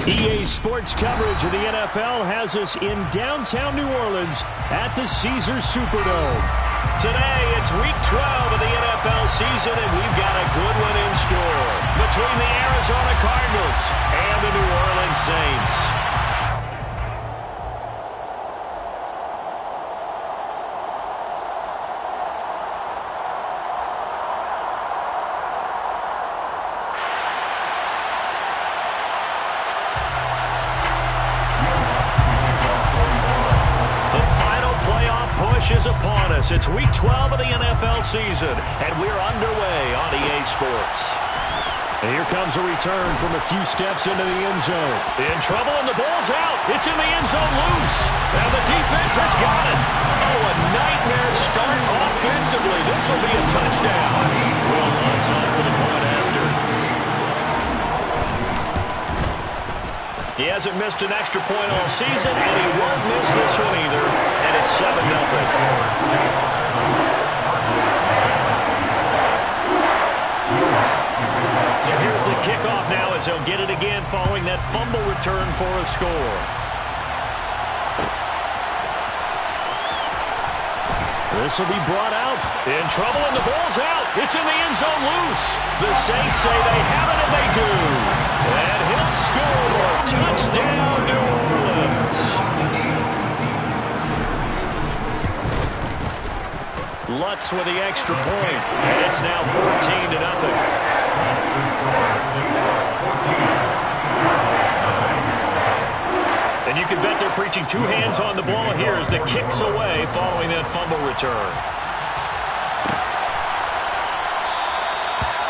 EA Sports coverage of the NFL has us in downtown New Orleans at the Caesars Superdome. Today, it's Week 12 of the NFL season, and we've got a good one in store between the Arizona Cardinals and the New Orleans Saints. Is upon us. It's Week 12 of the NFL season, and we're underway on EA Sports. And here comes a return from a few steps into the end zone. In trouble, and the ball's out. It's in the end zone loose. And the defense has got it. Oh, a nightmare start offensively. This will be a touchdown. Will Lutz on for the point after. He hasn't missed an extra point all season, and he won't miss this one either. And it's 7-0. So here's the kickoff now as he'll get it again following that fumble return for a score. This will be brought out. In trouble, and the ball's out. It's in the end zone loose. The Saints say they have it, and they do. And he'll score. Touchdown, New Orleans. Lutz with the extra point, and it's now 14-0. And you can bet they're preaching two hands on the ball here as the kick's away following that fumble return.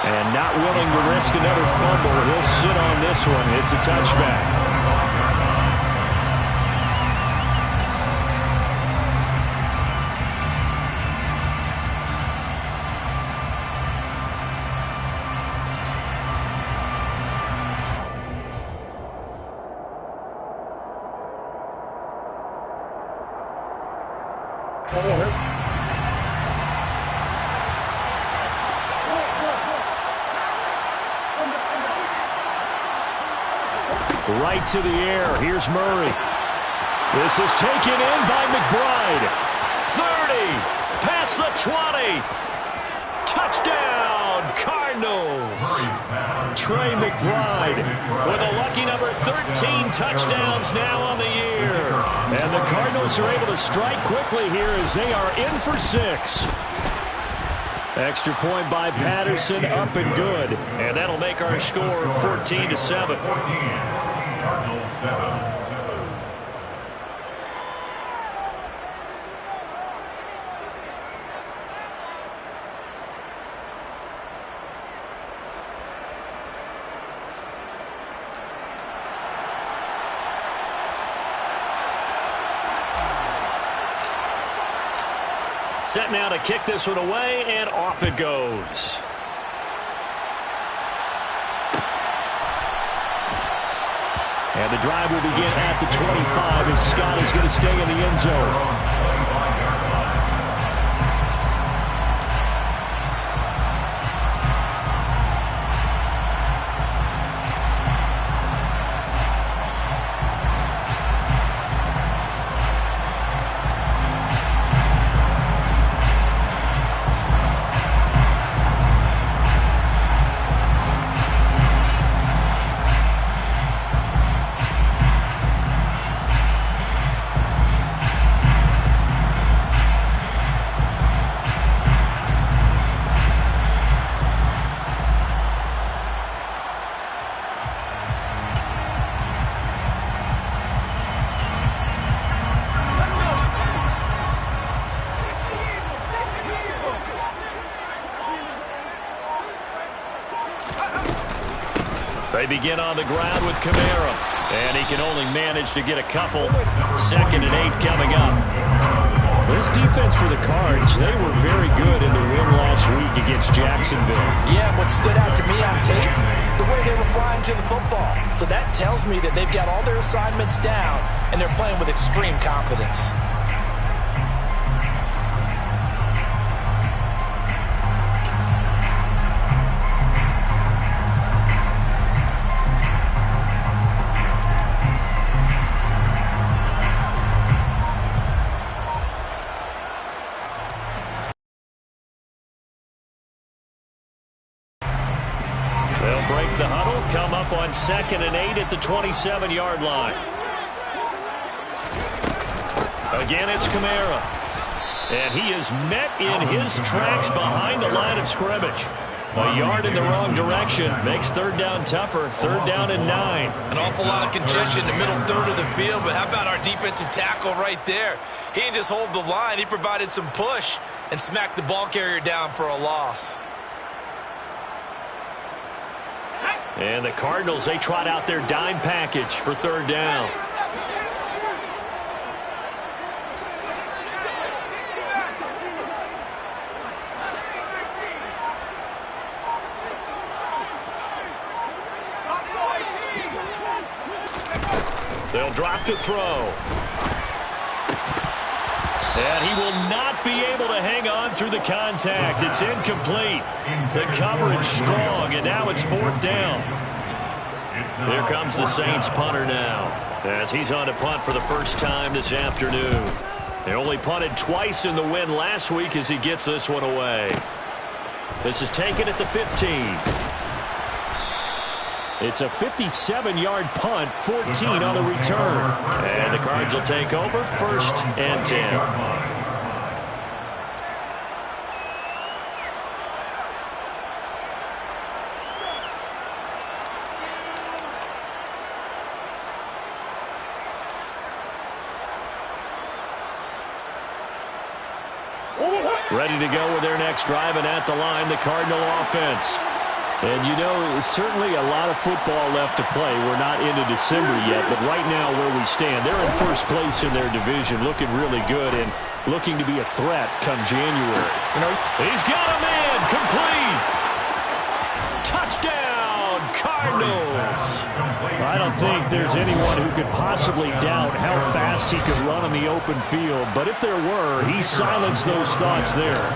And not willing to risk another fumble, he'll sit on this one. It's a touchback. Right to the air. Here's Murray. This is taken in by McBride. 30. Past the 20. Touchdown, Cardinals. Trey McBride with a lucky number 13 touchdowns now on the year. And the Cardinals are able to strike quickly here as they are in for 6. Extra point by Patterson, up and good. And that'll make our score 14-7. Cardinals 7. Set now to kick this one away, and off it goes. And the drive will begin at the 25 as Scott is going to stay in the end zone. They begin on the ground with Kamara, and he can only manage to get a couple. 2nd and 8 coming up. This defense for the Cards, they were very good in the win last week against Jacksonville. Yeah, what stood out to me on tape, the way they were flying to the football. So that tells me that they've got all their assignments down, and they're playing with extreme confidence. 2nd and 8 at the 27-yard line. Again, it's Kamara. And he is met in his tracks behind the line of scrimmage. A yard in the wrong direction makes third down tougher. Third down and 9. An awful lot of congestion in the middle third of the field, but how about our defensive tackle right there? He didn't just hold the line. He provided some push and smacked the ball carrier down for a loss. And the Cardinals, they trot out their dime package for third down. They'll drop to throw. And he will not be able to hang on through the contact. It's incomplete. The coverage strong, and now it's fourth down. Here comes the Saints punter now, as he's on to punt for the first time this afternoon. They only punted twice in the win last week as he gets this one away. This is taken at the 15. It's a 57-yard punt, 14 on the return. And the Cards will take over, 1st and 10. Ready to go with their next drive, and at the line, the Cardinal offense. And, you know, certainly a lot of football left to play. We're not into December yet, but right now where we stand, they're in first place in their division, looking really good and looking to be a threat come January. He's got a man, complete. Touchdown, Cardinals. I don't think there's anyone who could possibly doubt how fast he could run on the open field, but if there were, he silenced those thoughts there.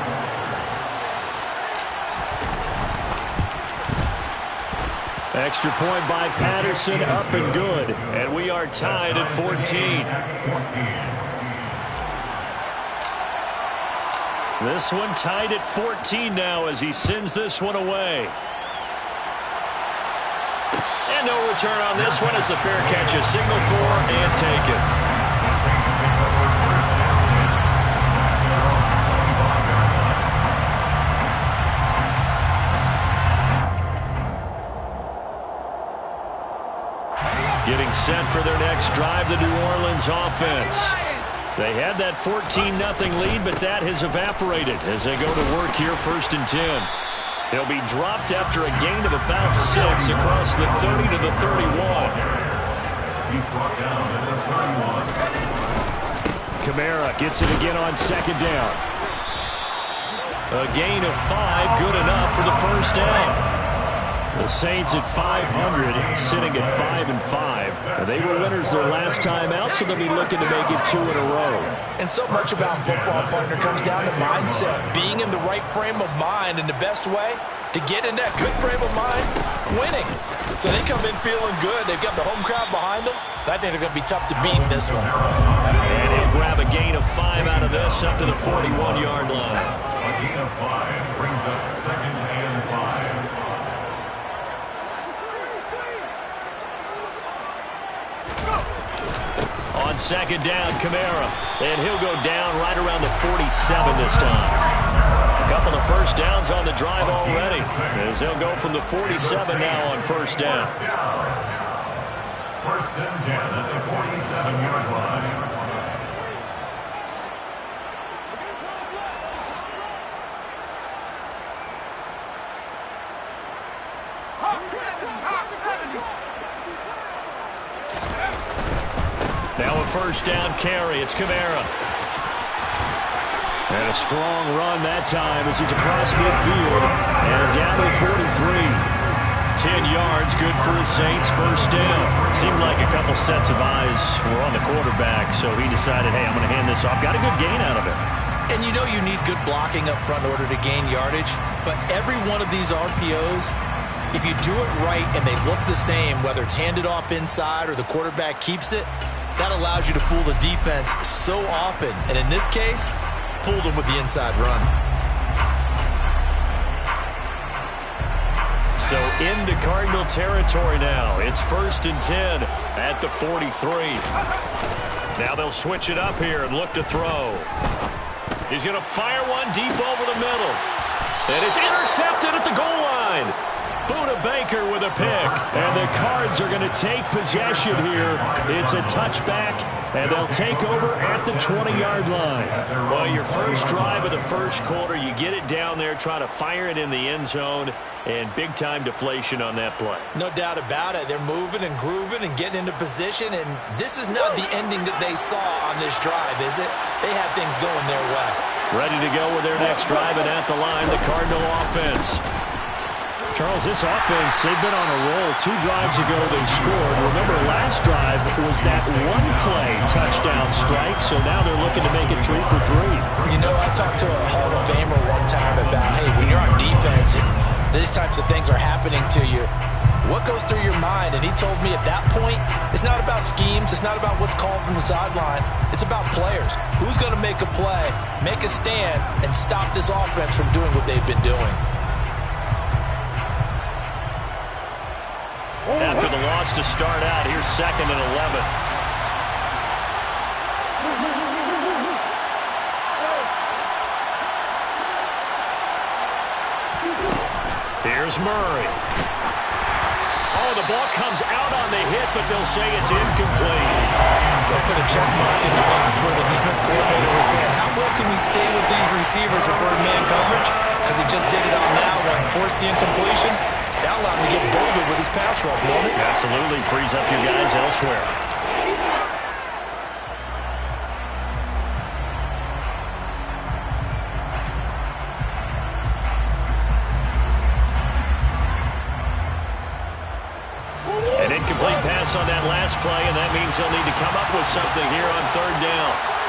Extra point by Patterson, up and good. And we are tied at 14. This one tied at 14 now as he sends this one away. And no return on this one as the fair catch is signaled for and taken. Getting set for their next drive, the New Orleans offense. They had that 14-0 lead, but that has evaporated as they go to work here, 1st and 10. He'll be dropped after a gain of about 6 across the 30 to the 31. He's brought down at the 31. Kamara gets it again on 2nd down. A gain of 5, good enough for the 1st down. The Saints at 500, sitting at 5-5. They were winners their last time out, so they'll be looking to make it 2 in a row. And so much about football, partner, comes down to mindset. Being in the right frame of mind, and the best way to get in that good frame of mind, winning. So they come in feeling good. They've got the home crowd behind them. I think they're going to be tough to beat in this one. And he'll grab a gain of 5 out of this up to the 41-yard line. A gain of 5 brings up 2nd and 5. On 2nd down, Kamara. And he'll go down right around the 47 this time. A couple of 1st downs on the drive already, as they'll go from the 47 now on 1st down. 1st and 10 at the 47-yard line. Now a 1st down carry. It's Kamara. And a strong run that time as he's across midfield. And down to the 43. 10 yards, good for the Saints, 1st down. Seemed like a couple sets of eyes were on the quarterback, so he decided, hey, I'm going to hand this off. Got a good gain out of it. And you know you need good blocking up front in order to gain yardage. But every one of these RPOs, if you do it right and they look the same, whether it's handed off inside or the quarterback keeps it, that allows you to fool the defense so often. And in this case, fooled them with the inside run. So into Cardinal territory now. It's 1st and 10 at the 43. Now they'll switch it up here and look to throw. He's going to fire one deep over the middle. And it's intercepted at the goal line. Buda Baker with a pick. And the Cards are going to take possession here. It's a touchback, and they'll take over at the 20-yard line. Well, your first drive of the first quarter, you get it down there, try to fire it in the end zone, and big-time deflation on that play. No doubt about it. They're moving and grooving and getting into position, and this is not the ending that they saw on this drive, is it? They had things going their way. Ready to go with their next drive, and at the line, the Cardinal offense. Charles, this offense, they've been on a roll. 2 drives ago, they scored. Remember, last drive was that one-play touchdown strike, so now they're looking to make it 3 for 3. You know, I talked to a Hall of Famer one time about, hey, when you're on defense and these types of things are happening to you, what goes through your mind? And he told me at that point, it's not about schemes. It's not about what's called from the sideline. It's about players. Who's going to make a play, make a stand, and stop this offense from doing what they've been doing? After the loss to start out, here's 2nd and 11. Here's Murray. Oh, the ball comes out on the hit, but they'll say it's incomplete. They'll put a check mark in the box where the defense coordinator was saying, how well can we stay with these receivers if we're in man coverage? Because he just did it on that one, forced the incompletion. That allowed him to get bolder with his pass rush, won't it? Absolutely. Frees up your guys elsewhere. An incomplete pass on that last play, and that means they'll need to come up with something here on 3rd down.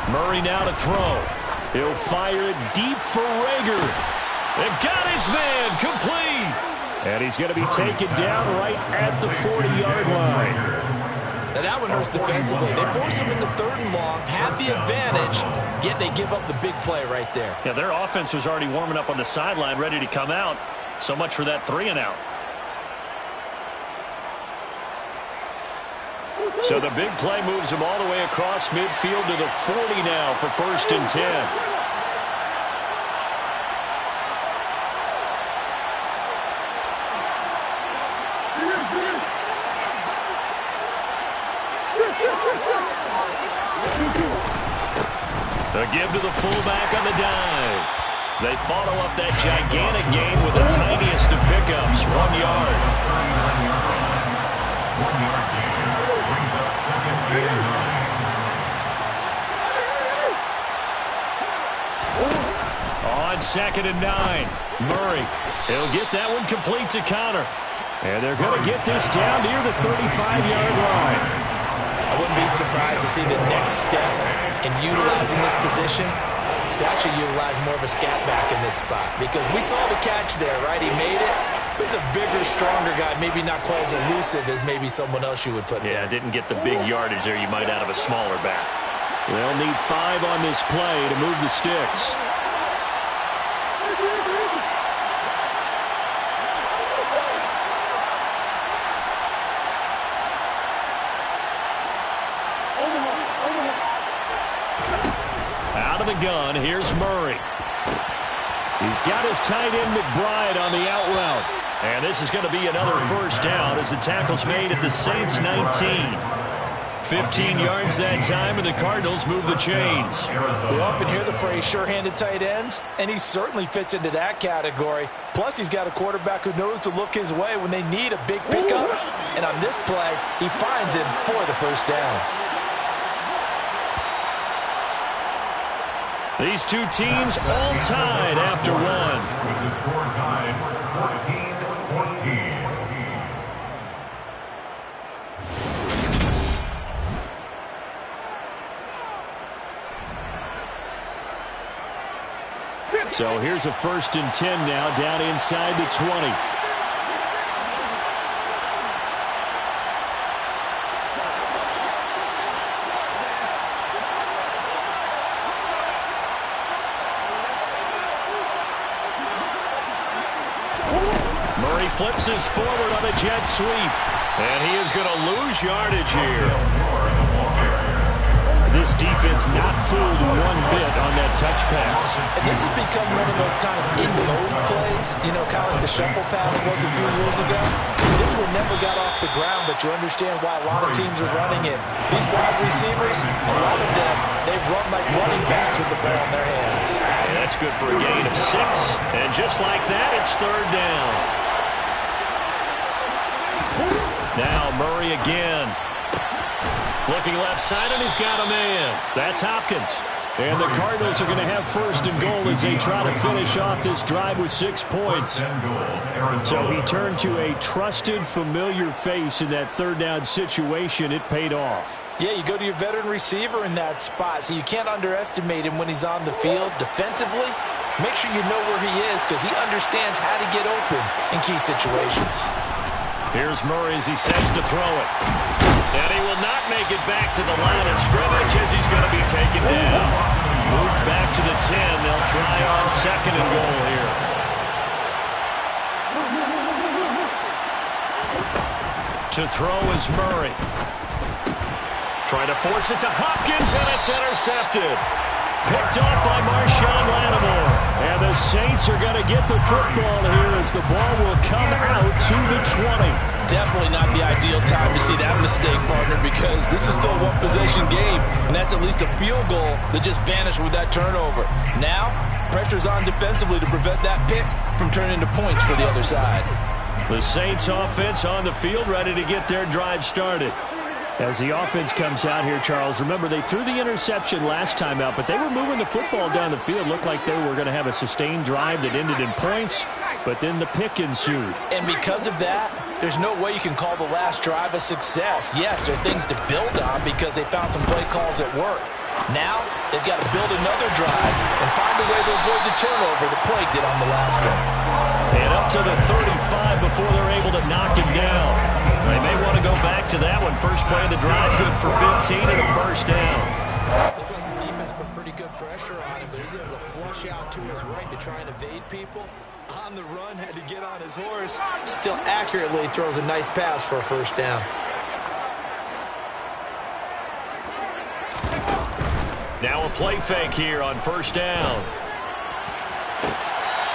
Murray now to throw. He'll fire it deep for Rager. And got his man complete. And he's going to be taken down right at the 40-yard line. Now that one hurts defensively. They force him into 3rd and long, have the advantage, yet they give up the big play right there. Yeah, their offense was already warming up on the sideline, ready to come out. So much for that 3-and-out. So the big play moves him all the way across midfield to the 40 now for 1st and 10. A give to the fullback on the dive. They follow up that gigantic gain with the tiniest of pickups, 1 yard. 1 yard gain brings up 2nd and 9. On 2nd and 9, Murray. He'll get that one complete to Connor. And they're going to get this down near the 35-yard line. I wouldn't be surprised to see the next step in utilizing this position. It's actually utilize more of a scat back in this spot because we saw the catch there, right? He made it, but he's a bigger, stronger guy, maybe not quite as elusive as maybe someone else you would put there. Yeah, didn't get the big yardage there you might out of a smaller back. They'll need 5 on this play to move the sticks. Out of the gun, here's Murray. He's got his tight end McBride on the out route. And this is going to be another 1st down as the tackle's made at the Saints 19. 15 yards that time, and the Cardinals move the chains. We often hear the phrase sure-handed tight ends, and he certainly fits into that category. Plus, he's got a quarterback who knows to look his way when they need a big pickup. And on this play, he finds him for the 1st down. These two teams all tied after one. With the score tied 14-14. So here's a 1st and 10 now, down inside the 20. Murray flips his forward on a jet sweep. And he is going to lose yardage here. This defense not fooled one bit on that touch pass. And this has become one of those kind of in-vogue plays, you know, kind of like the shuffle pass was a few years ago. This one never got off the ground, but you understand why a lot of teams are running it. These wide receivers, a lot of them, they've run like running backs with the ball in their hands. And that's good for a gain of 6. And just like that, it's 3rd down. Now Murray again. Looking left side, and he's got a man. That's Hopkins. And the Cardinals are going to have 1st and goal as they try to finish off this drive with 6 points. So he turned to a trusted, familiar face in that 3rd down situation. It paid off. Yeah, you go to your veteran receiver in that spot, so you can't underestimate him when he's on the field defensively. Make sure you know where he is because he understands how to get open in key situations. Here's Murray as he sets to throw it. And he will not make it back to the line of scrimmage as he's going to be taken down. Moved back to the 10. They'll try on 2nd and goal here. To throw is Murray. Trying to force it to Hopkins, and it's intercepted. Picked off by Marshawn Lattimore. And the Saints are going to get the football here as the ball will come out to the 20. Definitely not the ideal time to see that mistake, partner, because this is still a one-possession game, and that's at least a field goal that just vanished with that turnover. Now, pressure's on defensively to prevent that pick from turning into points for the other side. The Saints offense on the field, ready to get their drive started. As the offense comes out here, Charles, remember they threw the interception last time out, but they were moving the football down the field. Looked like they were going to have a sustained drive that ended in points, but then the pick ensued. And because of that, there's no way you can call the last drive a success. Yes, there are things to build on because they found some play calls at work. Now, they've got to build another drive and find a way to avoid the turnover that plagued it on the last one. And up to the 35 before they're able to knock him down. They may want to go back to that one. First play of the drive, good for 15 and a 1st down. The defense put pretty good pressure on him, but he's able to flush out to his right to try and evade people. On the run, had to get on his horse. Still accurately throws a nice pass for a 1st down. Now a play fake here on 1st down.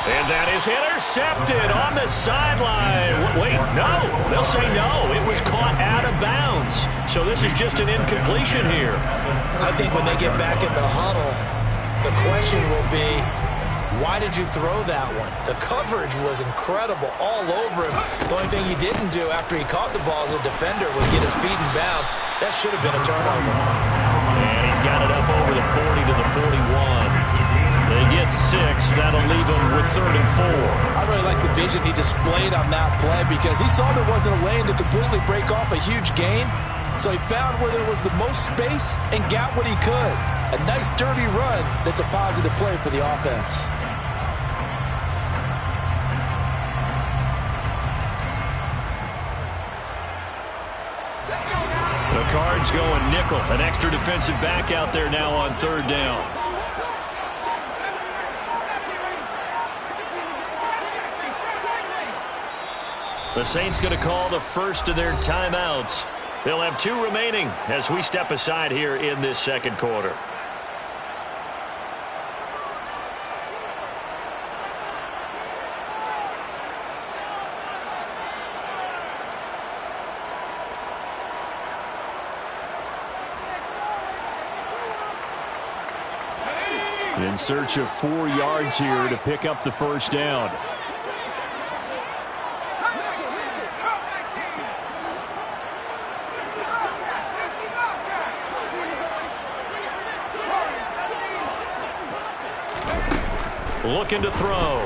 And that is intercepted on the sideline. Wait, no. They'll say no. It was caught out of bounds. So this is just an incompletion here. I think when they get back in the huddle, the question will be, why did you throw that one? The coverage was incredible all over him. The only thing he didn't do after he caught the ball as a defender was get his feet in bounds. That should have been a turnover. And he's got it up over the 40 to the 41. They get 6. That'll leave them with 3rd and 4. I really like the vision he displayed on that play because he saw there wasn't a lane to completely break off a huge gain. So he found where there was the most space and got what he could. A nice, dirty run that's a positive play for the offense. The Cards going nickel. An extra defensive back out there now on 3rd down. The Saints going to call the first of their timeouts. They'll have 2 remaining as we step aside here in this 2nd quarter. In search of 4 yards here to pick up the 1st down. Looking to throw.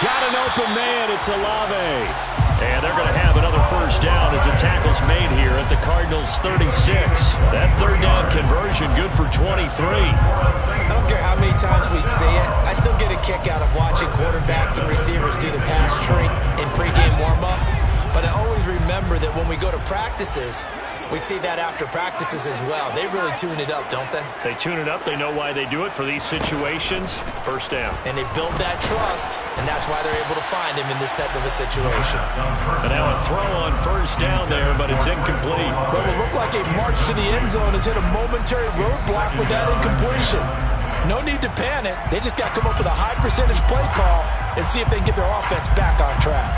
Got an open man. It's Olave. And they're going to have another another first down as the tackle's made here at the Cardinals' 36. That third down conversion good for 23. I don't care how many times we see it. I still get a kick out of watching quarterbacks and receivers do the pass tree in pregame warm-up. But I always remember that when we go to practices, we see that after practices as well. They really tune it up, don't they? They tune it up. They know why they do it for these situations. First down. And they build that trust, and that's why they're able to find him in this type of a situation. And now a throw on first down there, but it's incomplete. Well, it looked like a march to the end zone has hit a momentary roadblock with that incompletion. No need to panic. They just got to come up with a high percentage play call and see if they can get their offense back on track.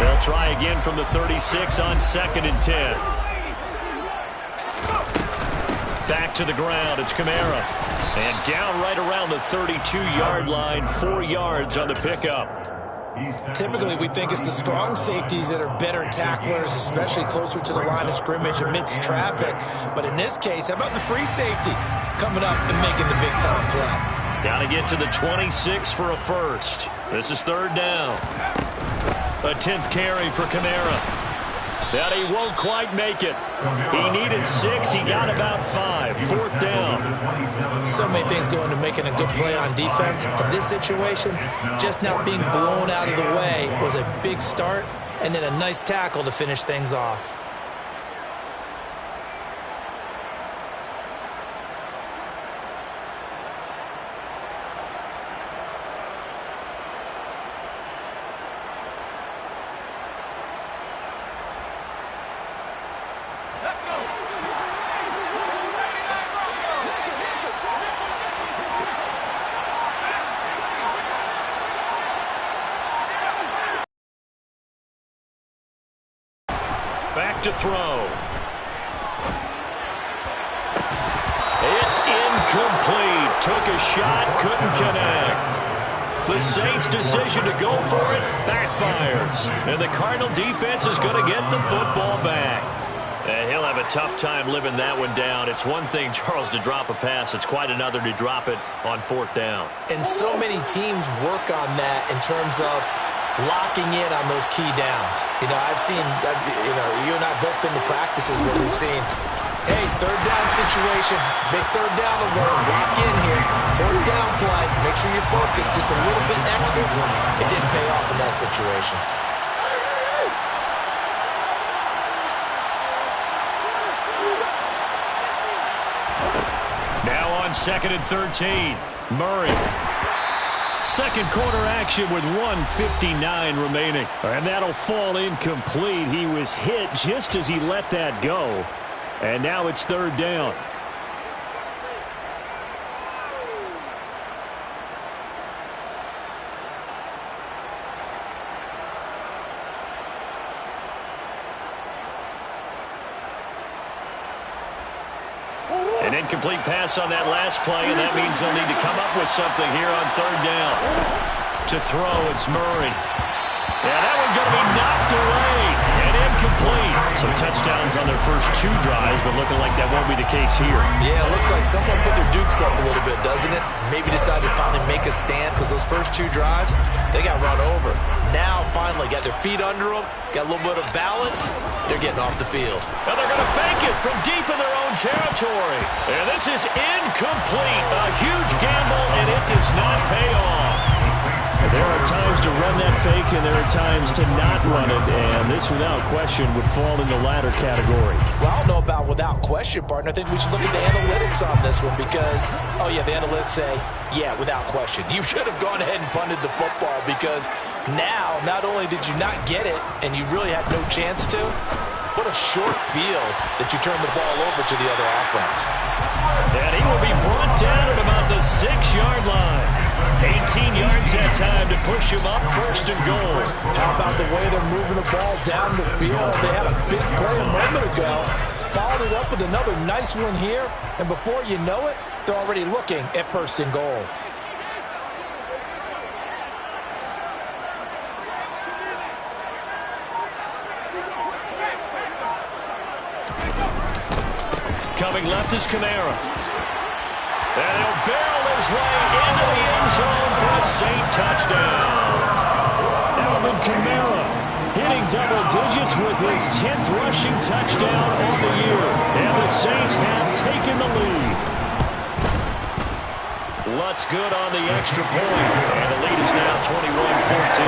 They'll try again from the 36 on 2nd and 10. Back to the ground. It's Kamara. And down right around the 32-yard line, 4 yards on the pickup. Typically, we think it's the strong safeties that are better tacklers, especially closer to the line of scrimmage amidst traffic. But in this case, how about the free safety coming up and making the big-time play? Got to get to the 26 for a first. This is third down. A 10th carry for Kamara. That he won't quite make it. He needed 6. He got about 5. Fourth down. So many things go into making a good play on defense. In this situation, just not being blown out of the way was a big start, and then a nice tackle to finish things off. Back to throw. It's incomplete. Took a shot, couldn't connect. The Saints' decision to go for it backfires. And the Cardinal defense is going to get the football back. And he'll have a tough time living that one down. It's one thing, Charles, to drop a pass. It's quite another to drop it on fourth down. And so many teams work on that in terms of locking in on those key downs. You know, I've seen, you and I both been to practices where we've seen, hey, third down situation, big third down alert, lock in here, fourth down play, make sure you're focused just a little bit extra. It didn't pay off in that situation. Now on 2nd and 13, Murray. Second quarter action with 1:59 remaining. And that'll fall incomplete. He was hit just as he let that go. And now it's third down. An incomplete pass on that last play, and that means they'll need to come up with something here on third down. To throw, it's Murray. Yeah, that one's going to be knocked away and incomplete. Some touchdowns on their first 2 drives, but looking like that won't be the case here. Yeah, it looks like someone put their dukes up a little bit, doesn't it? Maybe decided to finally make a stand because those first 2 drives, they got run over. Now, finally, got their feet under them, got a little bit of balance. They're getting off the field. And they're going to fake it from deep in their own territory. And this is incomplete. A huge gamble, and it does not pay off. There are times to run that fake, and there are times to not run it, and this, without question, would fall in the latter category. Well, I don't know about without question, partner. I think we should look at the analytics on this one because, oh, yeah, the analytics say, yeah, without question. You should have gone ahead and punted the football because now, not only did you not get it, and you really had no chance to, what a short field that you turned the ball over to the other offense. And he will be brought down at about the 6-yard line. 18 yards that time to push him up, first and goal. How about the way they're moving the ball down the field? They had a big play a moment ago, followed it up with another nice one here, and before you know it, they're already looking at first and goal. Coming left is Kamara. And he'll barrel it his way into the end zone for a Saint touchdown. Alvin Kamara hitting double digits with his 10th rushing touchdown on the year. And the Saints have taken the lead. Lutz good on the extra point. And the lead is now 21-14.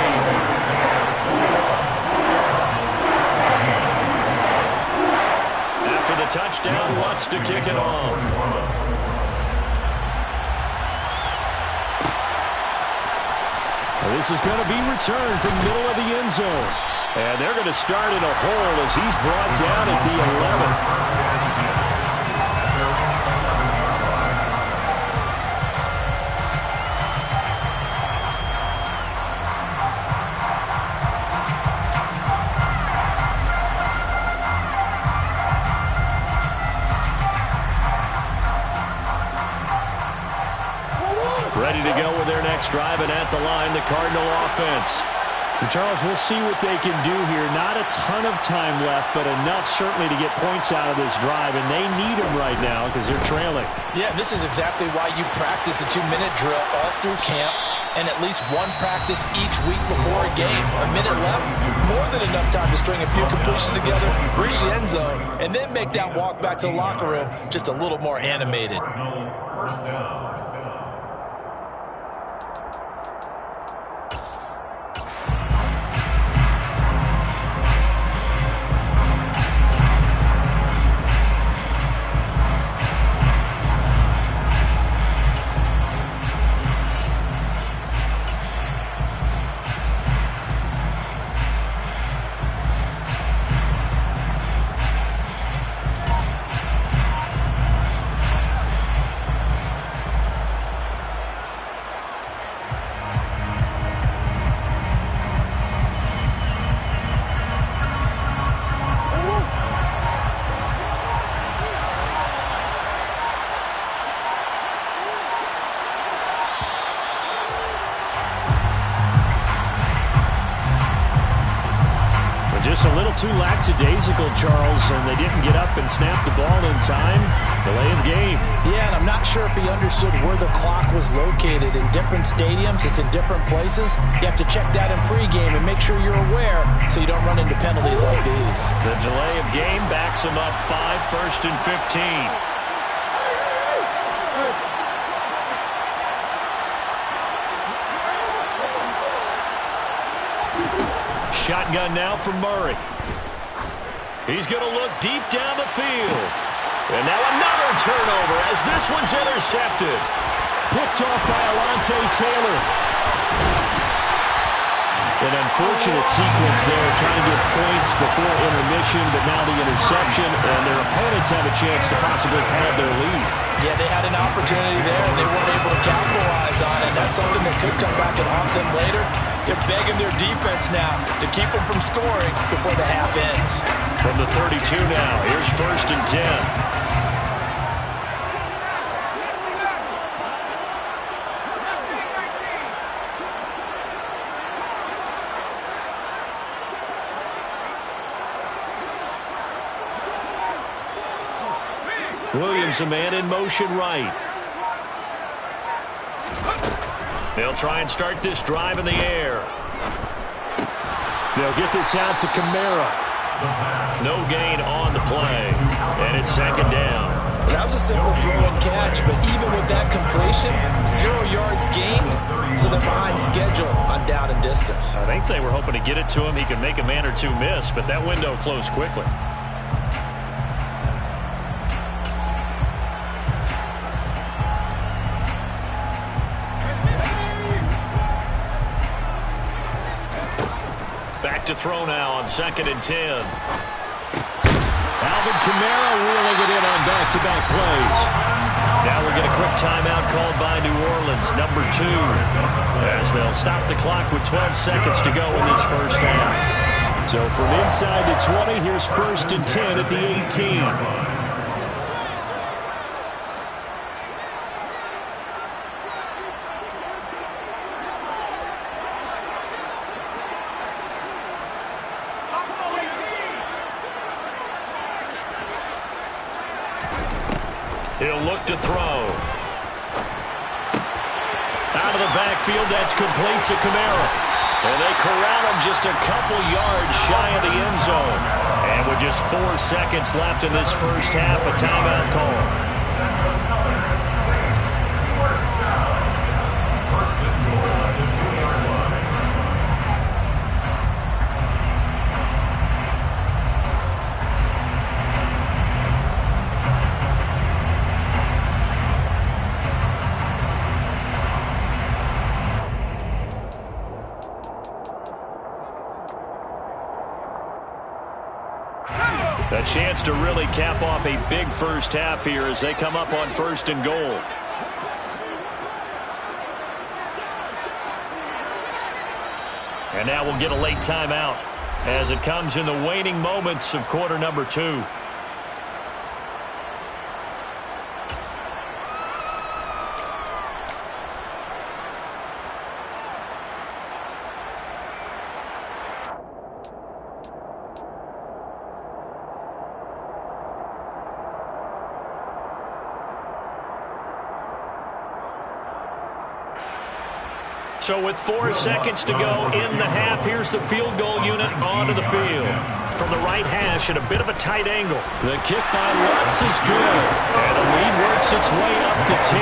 After the touchdown, Lutz to kick it off. This is going to be returned from the middle of the end zone. And they're going to start in a hole as he's brought down at the 11. Ready to go with their next drive, and at the line, the Cardinal offense. And Charles, we'll see what they can do here. Not a ton of time left, but enough certainly to get points out of this drive, and they need them right now because they're trailing. Yeah, this is exactly why you practice a 2-minute drill all through camp and at least one practice each week before a game. A minute left, more than enough time to string a few completions together, reach the end zone, and then make that walk back to the locker room just a little more animated. First down. Just a little too lackadaisical, Charles, and they didn't get up and snap the ball in time. Delay of game. Yeah, and I'm not sure if he understood where the clock was located. In different stadiums, it's in different places. You have to check that in pregame and make sure you're aware so you don't run into penalties like these. The delay of game backs him up 5, 1st and 15. Shotgun now for Murray. He's going to look deep down the field. And now another turnover as this one's intercepted. Picked off by Alontae Taylor. An unfortunate sequence there, trying to get points before intermission, but now the interception, and their opponents have a chance to possibly have their lead. Yeah, they had an opportunity there, and they weren't able to capitalize on it. That's something that could come back and haunt them later. They're begging their defense now to keep them from scoring before the half ends. From the 32 now, here's 1st and 10. Williams, a man in motion right. They'll try and start this drive in the air. They'll get this out to Kamara. No gain on the play. And it's 2nd down. That was a simple throw and catch, but even with that completion, 0 yards gained, so they're behind schedule on down and distance. I think they were hoping to get it to him. He could make a man or two miss, but that window closed quickly. Back to throw now on 2nd and 10. Alvin Kamara reeling it in on back-to-back plays. Now we'll get a quick timeout called by New Orleans, number 2, as they'll stop the clock with 12 seconds to go in this first half. So from inside the 20, here's 1st and 10 at the 18. He'll look to throw. Out of the backfield, that's complete to Kamara. And they corral him just a couple yards shy of the end zone. And with just 4 seconds left in this first half, a timeout call. A chance to really cap off a big first half here as they come up on 1st and goal. And now we'll get a late timeout as it comes in the waning moments of quarter number 2. So with 4 seconds to go in the half, here's the field goal unit onto the field. From the right hash at a bit of a tight angle. The kick by Lutz is good. And the lead works its way up to 10,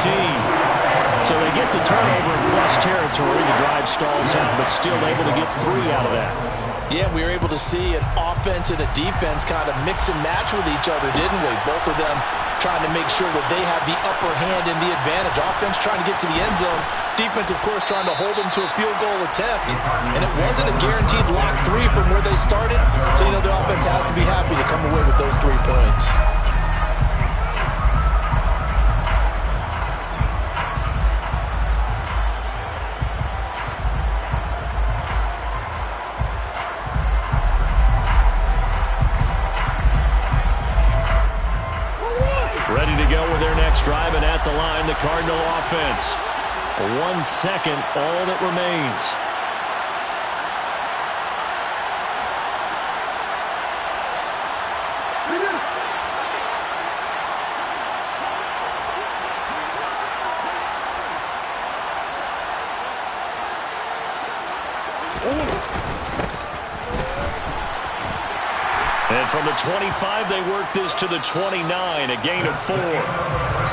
24-14. So they get the turnover in plus territory. The drive stalls out, but still able to get 3 out of that. Yeah, we were able to see an offense and a defense kind of mix and match with each other, didn't we? Both of them trying to make sure that they have the upper hand and the advantage. Offense trying to get to the end zone. Defense, of course, trying to hold them to a field goal attempt. And it wasn't a guaranteed lock 3 from where they started. So, the offense has to be happy to come away with those 3 points. Ready to go with their next drive, and at the line, the Cardinal offense. 1 second, all that remains. And from the 25, they work this to the 29, a gain of 4.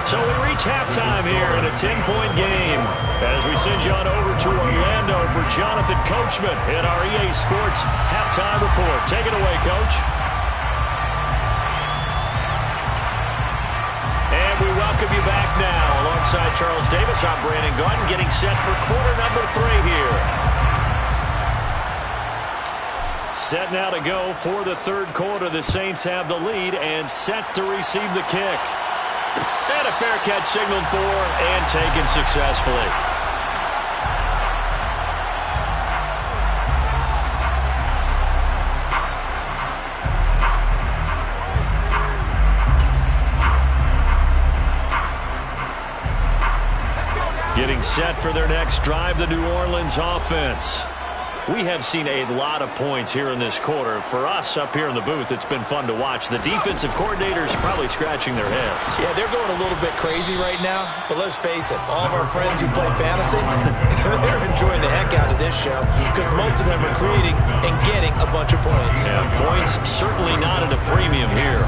So we reach halftime here in a 10-point game as we send you on over to Orlando for Jonathan Coachman in our EA Sports Halftime Report. Take it away, Coach. And we welcome you back now. Alongside Charles Davis, I'm Brandon Gunn, getting set for quarter number 3 here. Set now to go for the 3rd quarter. The Saints have the lead and set to receive the kick. And a fair catch signaled for and taken successfully. Getting set for their next drive, the New Orleans offense. We have seen a lot of points here in this quarter. For us up here in the booth, it's been fun to watch. The defensive coordinators probably scratching their heads. Yeah, they're going a little bit crazy right now. But let's face it, all of our friends who play fantasy, they're enjoying the heck out of this show because most of them are creating and getting a bunch of points. Yeah, points certainly not at a premium here.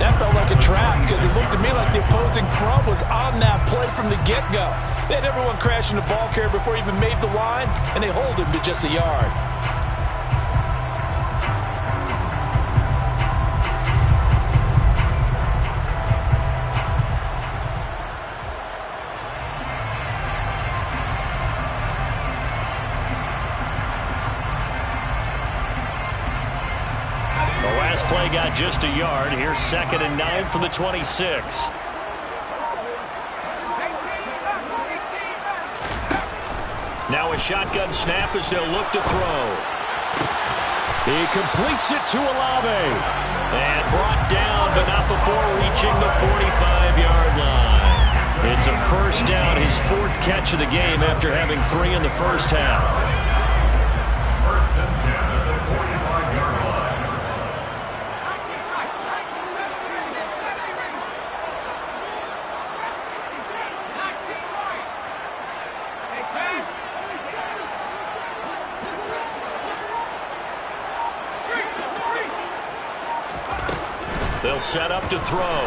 That felt like a trap because it looked to me like the opposing front was on that play from the get-go. They had everyone crashing the ball carrier before he even made the line, and they hold him to just a yard. The last play got just a yard. Here's 2nd and 9 from the 26. Now a shotgun snap as they'll look to throw. He completes it to Olave. And brought down, but not before reaching the 45-yard line. It's a 1st down, his 4th catch of the game after having 3 in the first half. 1st and 10 at the 45-yard line. They'll set up to throw.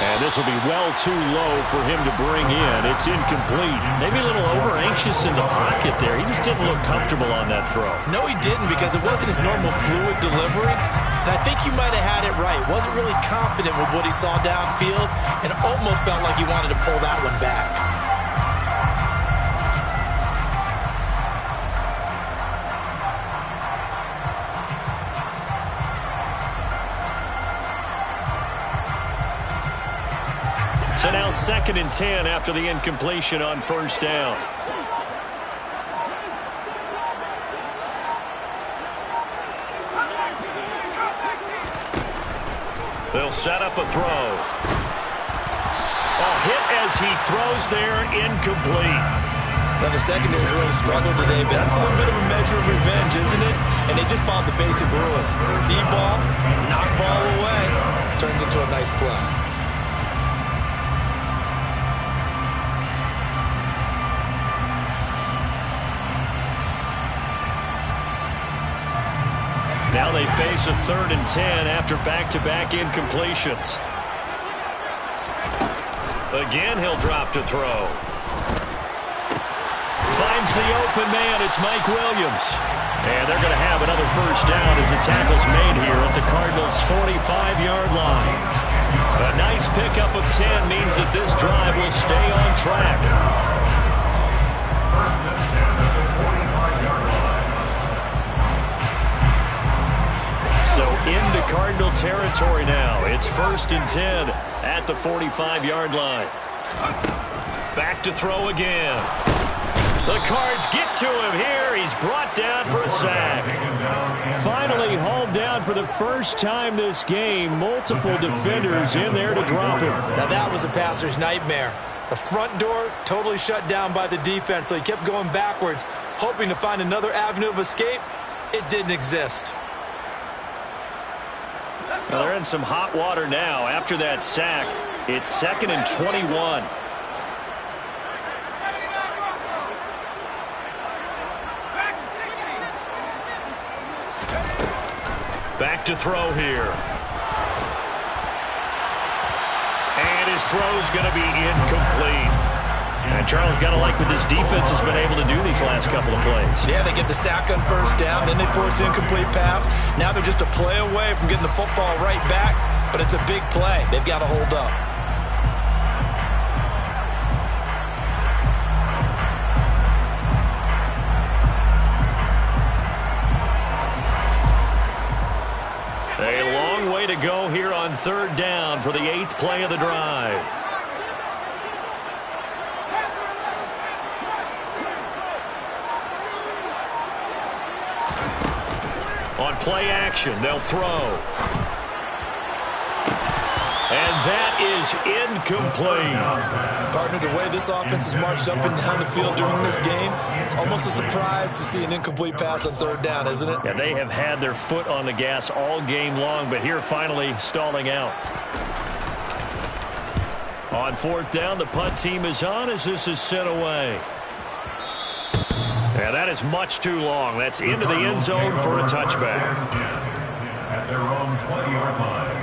And this will be well too low for him to bring in. It's incomplete. Maybe a little over-anxious in the pocket there. He just didn't look comfortable on that throw. No, he didn't, because it wasn't his normal fluid delivery. And I think you might have had it right. Wasn't really confident with what he saw downfield and almost felt like he wanted to pull that one back. So now 2nd and 10 after the incompletion on first down. They'll set up a throw. A hit as he throws there, incomplete. Now, the secondary's really struggled today, but that's a little bit of a measure of revenge, isn't it? And they just followed the basic rules. See ball, knock ball away. Turns into a nice play. Now they face a 3rd and 10 after back-to-back incompletions. Again, he'll drop to throw. Finds the open man. It's Mike Williams. And they're going to have another first down as the tackle's made here at the Cardinals' 45-yard line. A nice pickup of 10 means that this drive will stay on track. First and 10 at the 45-yard line. So into Cardinal territory now. It's 1st and 10 at the 45-yard line. Back to throw again. The Cards get to him here. He's brought down for a sack. Finally hauled down for the first time this game. Multiple defenders in there to drop him. Now that was a passer's nightmare. The front door totally shut down by the defense, so he kept going backwards, hoping to find another avenue of escape. It didn't exist. Well, they're in some hot water now. After that sack, it's 2nd and 21. Back to throw here. And his throw's going to be incomplete. And Charles, got to like what this defense has been able to do these last couple of plays. Yeah, they get the sack on first down, then they force the incomplete pass. Now they're just a play away from getting the football right back, but it's a big play. They've got to hold up. A long way to go here on 3rd down for the 8th play of the drive. On play action, they'll throw. And that is incomplete. Partner, the way this offense has marched up and down the field during this game, it's almost a surprise to see an incomplete pass on 3rd down, isn't it? Yeah, they have had their foot on the gas all game long, but here finally stalling out. On 4th down, the punt team is on as this is sent away. Yeah, that is much too long. That's into the end zone for a touchback. At their own 20-yard line.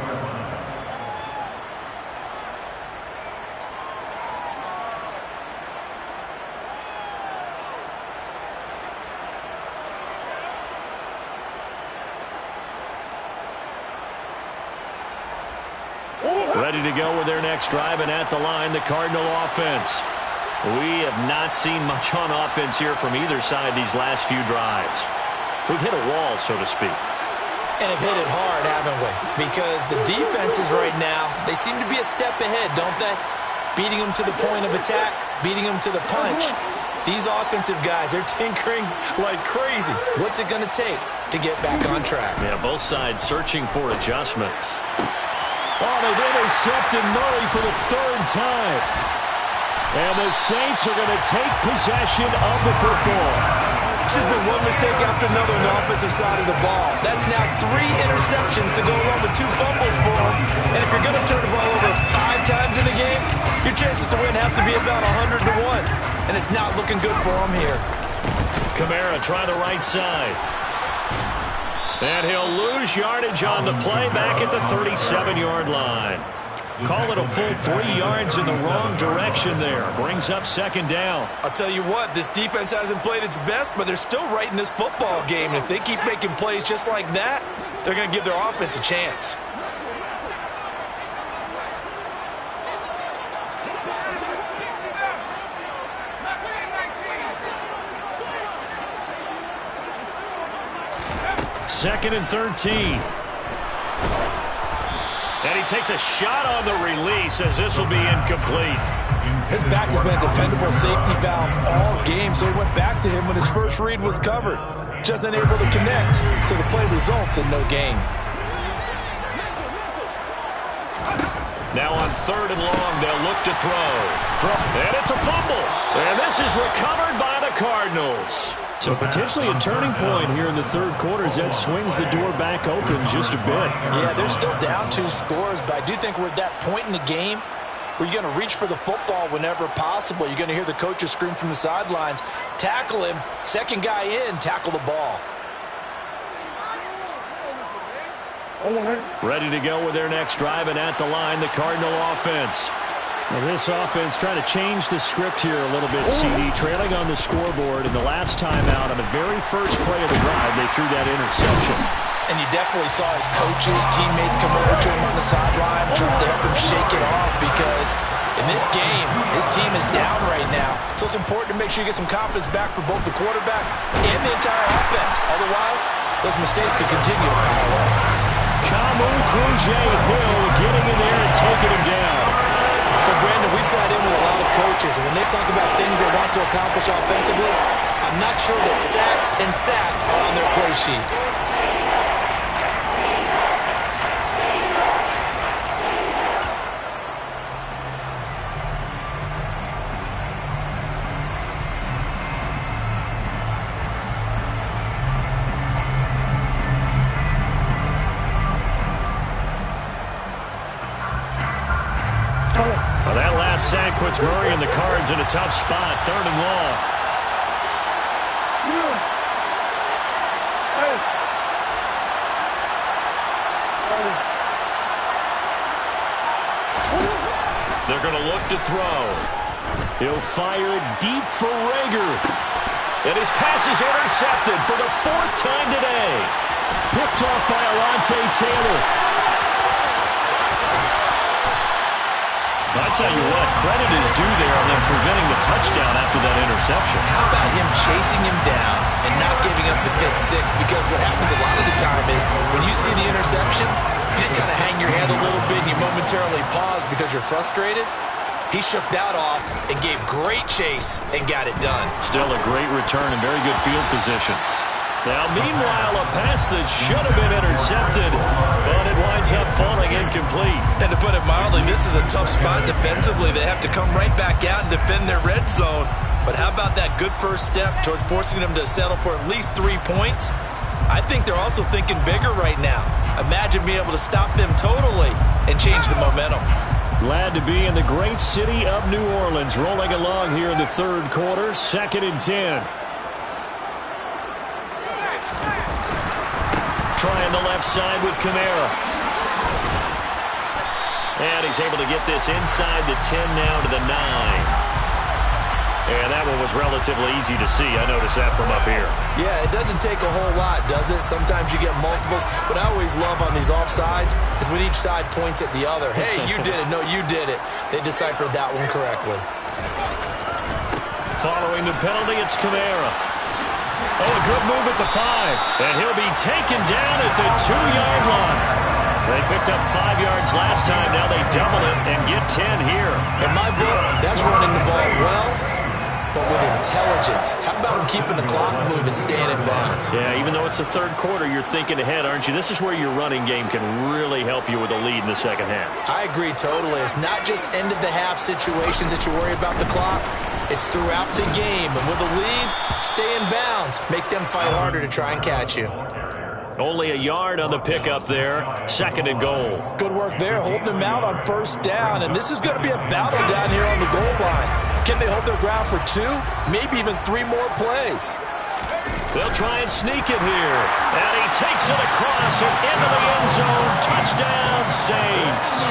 Ready to go with their next drive, and at the line, the Cardinal offense. We have not seen much on offense here from either side these last few drives. We've hit a wall, so to speak. And have hit it hard, haven't we? Because the defenses right now, they seem to be a step ahead, don't they? Beating them to the point of attack, beating them to the punch. These offensive guys, they're tinkering like crazy. What's it going to take to get back on track? Yeah, both sides searching for adjustments. Oh, they've intercepted Murray for the 3rd time. And the Saints are going to take possession of the football. It's just been one mistake after another on the offensive side of the ball. That's now 3 interceptions to go along with 2 fumbles for them. And if you're going to turn the ball over 5 times in the game, your chances to win have to be about 100 to 1. And it's not looking good for them here. Kamara try the right side. And he'll lose yardage on the play back at the 37-yard line. Call it a full 3 yards in the wrong direction there. Brings up second down. I'll tell you what, this defense hasn't played its best, but they're still right in this football game. And if they keep making plays just like that, they're going to give their offense a chance. Second and 13. And he takes a shot on the release as this will be incomplete. His back has been a dependable safety valve all game, so he went back to him when his first read was covered. Just unable to connect, so the play results in no gain. Now on third and long, they'll look to throw. And it's a fumble. And this is recovered by the Cardinals. So potentially a turning point here in the third quarter as that swings the door back open just a bit. Yeah, they're still down 2 scores, but I do think we're at that point in the game where you're going to reach for the football whenever possible. You're going to hear the coaches scream from the sidelines, tackle him, second guy in, tackle the ball. Ready to go with their next drive, and at the line, the Cardinal offense. Well, this offense trying to change the script here a little bit, CD, trailing on the scoreboard, and the last time out on the very first play of the drive, they threw that interception. And you definitely saw his coaches, teammates come over to him on the sideline, trying to help him shake it off, because in this game, his team is down right now. So it's important to make sure you get some confidence back for both the quarterback and the entire offense. Otherwise, those mistakes could continue to pile up. Kamu Krujay-Hill getting in there and taking him down. So, Brandon, we sat in with a lot of coaches, and when they talk about things they want to accomplish offensively, I'm not sure that sack and sack are on their play sheet. Well, that last sack puts Murray and the Cards in a tough spot. Third and long. They're going to look to throw. He'll fire deep for Rager. And his pass is intercepted for the 4th time today. Picked off by Alontae Taylor. I tell you what, credit is due there on them preventing the touchdown after that interception. How about him chasing him down and not giving up the pick six? Because what happens a lot of the time is when you see the interception, you just kind of hang your head a little bit and you momentarily pause because you're frustrated. He shook that off and gave great chase and got it done. Still a great return and very good field position. Now, meanwhile, a pass that should have been intercepted, but it winds up falling incomplete. And to put it mildly, this is a tough spot defensively. They have to come right back out and defend their red zone. But how about that good first step towards forcing them to settle for at least 3 points? I think they're also thinking bigger right now. Imagine being able to stop them totally and change the momentum. Glad to be in the great city of New Orleans, rolling along here in the third quarter, 2nd and 10. Trying the left side with Kamara. And he's able to get this inside the 10 now to the 9. And that one was relatively easy to see. I noticed that from up here. Yeah, it doesn't take a whole lot, does it? Sometimes you get multiples. What I always love on these offsides is when each side points at the other. Hey, you did it. No, you did it. They deciphered that one correctly. Following the penalty, it's Kamara. Oh, a good move at the 5. And he'll be taken down at the 2-yard line. They picked up 5 yards last time. Now they double it and get 10 here. In my book, that's running the ball well, but with intelligence. How about him keeping the clock moving, staying in bounds? Yeah, even though it's the third quarter, you're thinking ahead, aren't you? This is where your running game can really help you with a lead in the second half. I agree totally. It's not just end-of-the-half situations that you worry about the clock. It's throughout the game. And with a lead, stay in bounds. Make them fight harder to try and catch you. Only a yard on the pickup there. 2nd and goal. Good work there, holding them out on first down. And this is going to be a battle down here on the goal line. Can they hold their ground for 2, maybe even 3 more plays? They'll try and sneak it here. And he takes it across and into the end zone. Touchdown, Saints.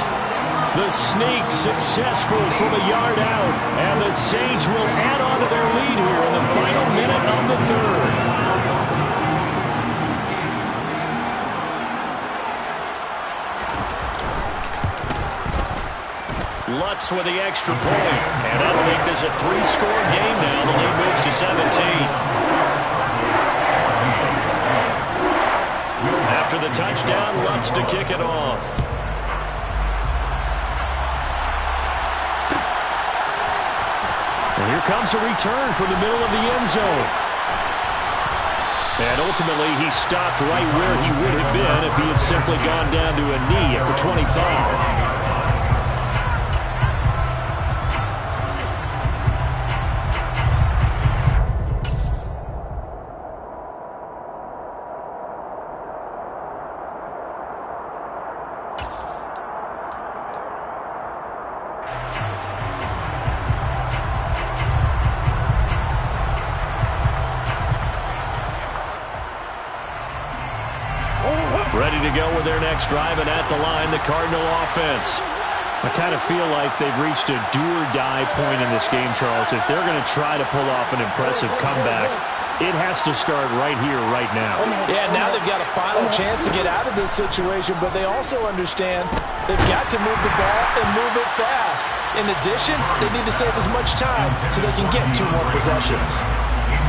The sneak successful from a yard out. And the Saints will add on to their lead here in the final minute of the third. Lutz with the extra point. And that'll make this a three-score game now. The lead moves to 17. After the touchdown, Lutz to kick it off. And here comes a return from the middle of the end zone. And ultimately, he stopped right where he would have been if he had simply gone down to a knee at the 25. Ready to go with their next drive, and at the line, the Cardinal offense. I kind of feel like they've reached a do-or-die point in this game, Charles. If they're going to try to pull off an impressive comeback, it has to start right here, right now. Yeah, now they've got a final chance to get out of this situation, but they also understand they've got to move the ball and move it fast. In addition, they need to save as much time so they can get 2 more possessions.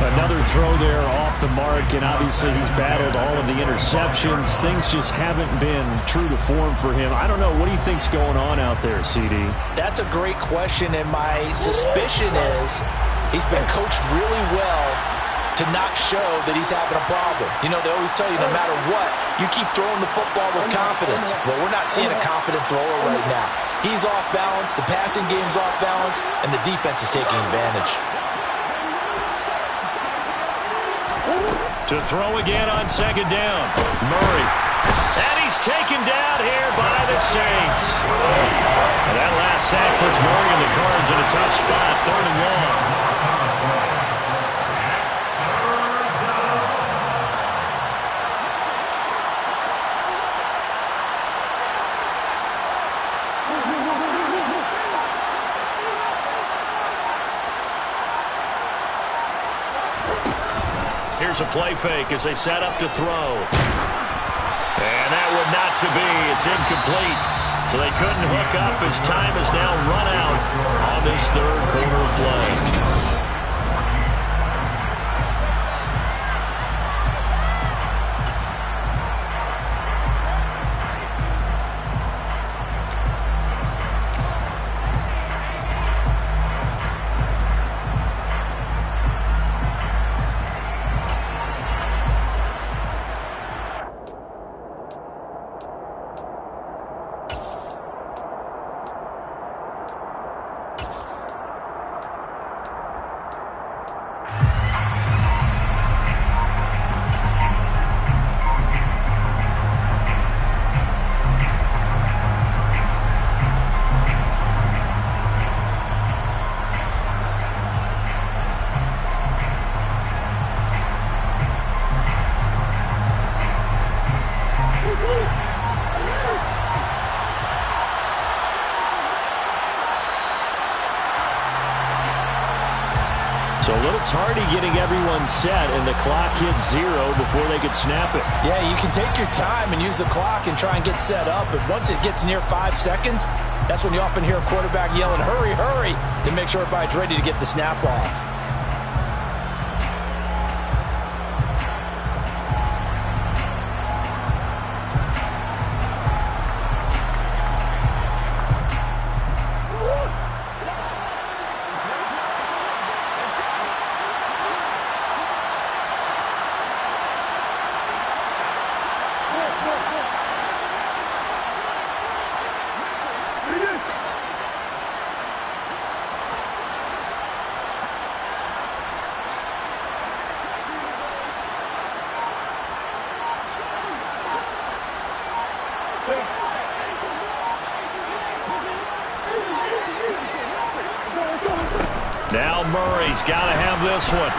Another throw there off the mark, and obviously he's battled all of the interceptions. Things just haven't been true to form for him. I don't know. What do you think's going on out there, CD? That's a great question, and my suspicion is he's been coached really well to not show that he's having a problem. You know, they always tell you no matter what, you keep throwing the football with confidence. Well, we're not seeing a confident thrower right now. He's off balance, the passing game's off balance, and the defense is taking advantage. To throw again on second down. Murray. And he's taken down here by the Saints. And that last sack puts Murray and the Cards in a tough spot. 3rd and long. Here's a play fake as they set up to throw. And that would not to be. It's incomplete. So they couldn't hook up as time has now run out on this 3rd quarter play. So a little tardy getting everyone set, and the clock hits 0 before they could snap it. Yeah, you can take your time and use the clock and try and get set up, but once it gets near 5 seconds, that's when you often hear a quarterback yelling, hurry, hurry, to make sure everybody's ready to get the snap off. Now Murray's got to have this one.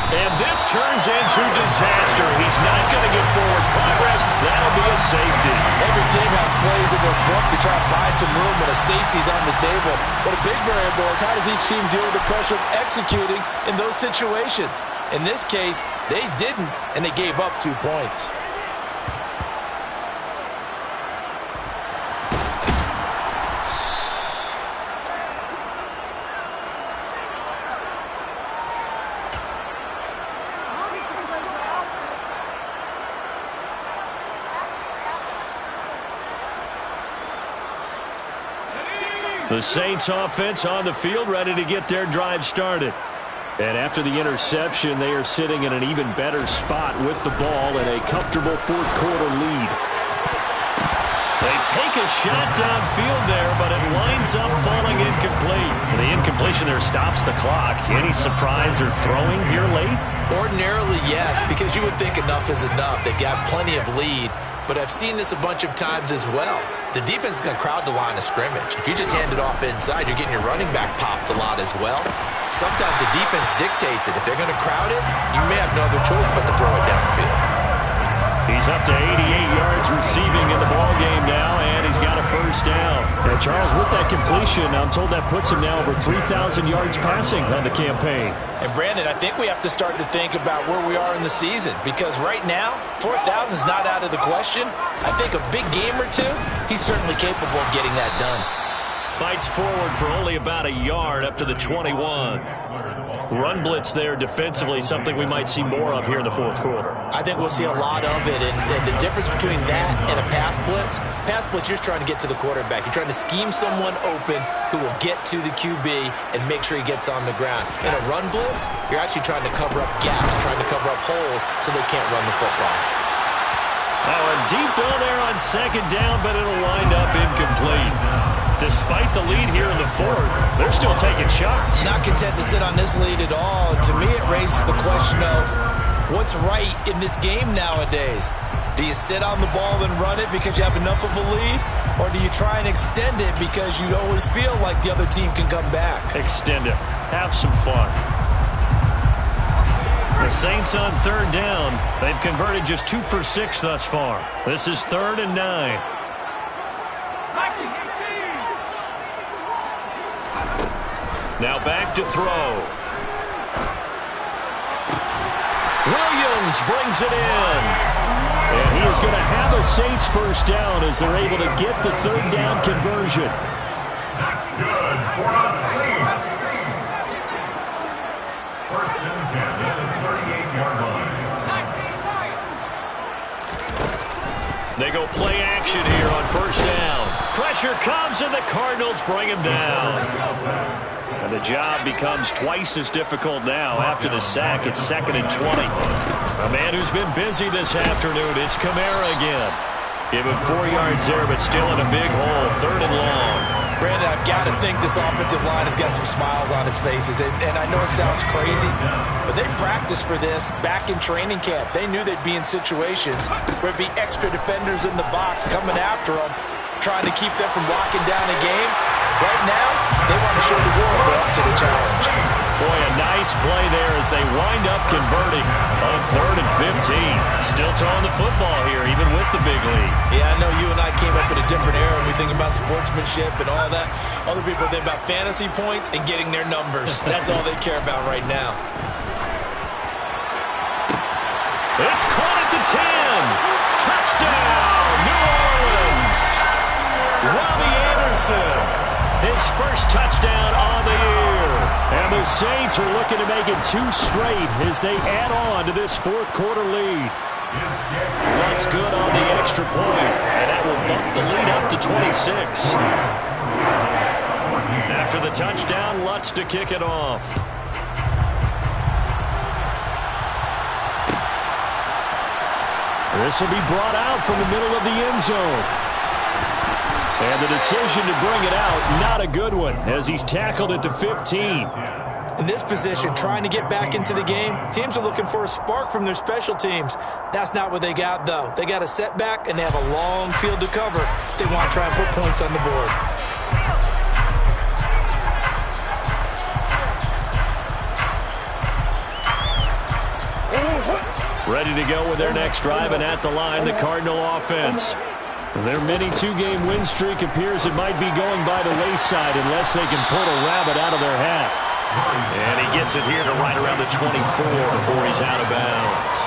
And this turns into disaster. He's not going to get forward progress. That'll be a safety. Every team has plays in their book to try to buy some room when a safety's on the table. But a big variable is how does each team deal with the pressure of executing in those situations? In this case, they didn't, and they gave up 2 points. The Saints offense on the field, ready to get their drive started. And after the interception, they are sitting in an even better spot with the ball in a comfortable fourth quarter lead. They take a shot downfield there, but it winds up falling incomplete. And the incompletion there stops the clock. Any surprise they're throwing here late? Ordinarily, yes, because you would think enough is enough. They've got plenty of lead. But I've seen this a bunch of times as well. The defense is going to crowd the line of scrimmage. If you just hand it off inside, you're getting your running back popped a lot as well. Sometimes the defense dictates it. If they're going to crowd it, you may have no other choice but to throw it downfield. He's up to 88 yards receiving in the ballgame now, and he's got a first down. And Charles, with that completion, I'm told that puts him now over 3,000 yards passing on the campaign. And Brandon, I think we have to start to think about where we are in the season, because right now, 4,000 is not out of the question. I think a big game or two, he's certainly capable of getting that done. Fights forward for only about a yard up to the 21. Run blitz there defensively, something we might see more of here in the fourth quarter. I think we'll see a lot of it, and the difference between that and a pass blitz, you're just trying to get to the quarterback. You're trying to scheme someone open who will get to the QB and make sure he gets on the ground. In a run blitz, you're actually trying to cover up gaps, trying to cover up holes so they can't run the football. Oh, a deep ball there on second down, but it'll wind up incomplete. Despite the lead here in the fourth, they're still taking shots. Not content to sit on this lead at all. And to me, it raises the question of what's right in this game nowadays. Do you sit on the ball and run it because you have enough of a lead? Or do you try and extend it because you always feel like the other team can come back? Extend it. Have some fun. The Saints on third down. They've converted just 2 for 6 thus far. This is 3rd and 9. Now back to throw. Williams brings it in. And he is going to have a Saints first down as they're able to get the third down conversion. That's good for the Saints. First and 10 at the 38-yard line. They go play action here on first down. Pressure comes and the Cardinals bring him down. And the job becomes twice as difficult now after the sack. It's 2nd and 20. A man who's been busy this afternoon, it's Kamara again. Give him 4 yards there, but still in a big hole, 3rd and long. Brandon, I've got to think this offensive line has got some smiles on its faces. And I know it sounds crazy, but they practiced for this back in training camp. They knew they'd be in situations where there'd be extra defenders in the box coming after them, trying to keep them from locking down a game. Right now, they want to show the world they're up to the challenge. Boy, a nice play there as they wind up converting on 3rd and 15. Still throwing the football here, even with the big lead. Yeah, I know you and I came up in a different era. We think about sportsmanship and all that. Other people think about fantasy points and getting their numbers. That's all they care about right now. It's caught at the 10. Touchdown, New Orleans. Robbie Anderson. His first touchdown on the year. And the Saints are looking to make it 2 straight as they add on to this fourth quarter lead. That's good on the extra point, and that will bump the lead up to 26. After the touchdown, Lutz to kick it off. This will be brought out from the middle of the end zone. And the decision to bring it out, not a good one, as he's tackled at the 15. In this position, trying to get back into the game, teams are looking for a spark from their special teams. That's not what they got, though. They got a setback, and they have a long field to cover if they want to try and put points on the board. Ready to go with their next drive, and at the line, the Cardinal offense. Their mini two-game win streak appears it might be going by the wayside unless they can pull a rabbit out of their hat. And he gets it here to right around the 24 before he's out of bounds.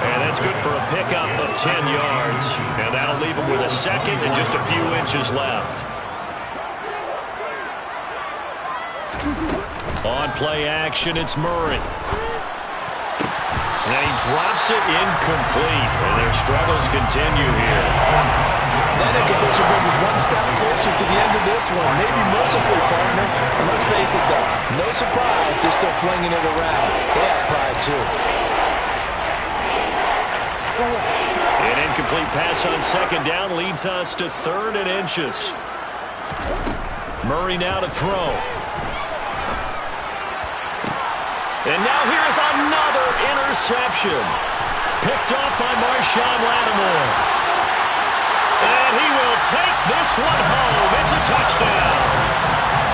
And that's good for a pickup of 10 yards. And that'll leave him with a second and just a few inches left. On play action, it's Murray. And he drops it incomplete. And their struggles continue here. That incompletion brings us one step closer to the end of this one. Maybe mercifully, partner. And let's face it, though, no surprise, they're still flinging it around. They have pride, too. An incomplete pass on second down leads us to 3rd and inches. Murray now to throw. And now here is another interception. Picked off by Marshawn Lattimore. And he will take this one home. It's a touchdown.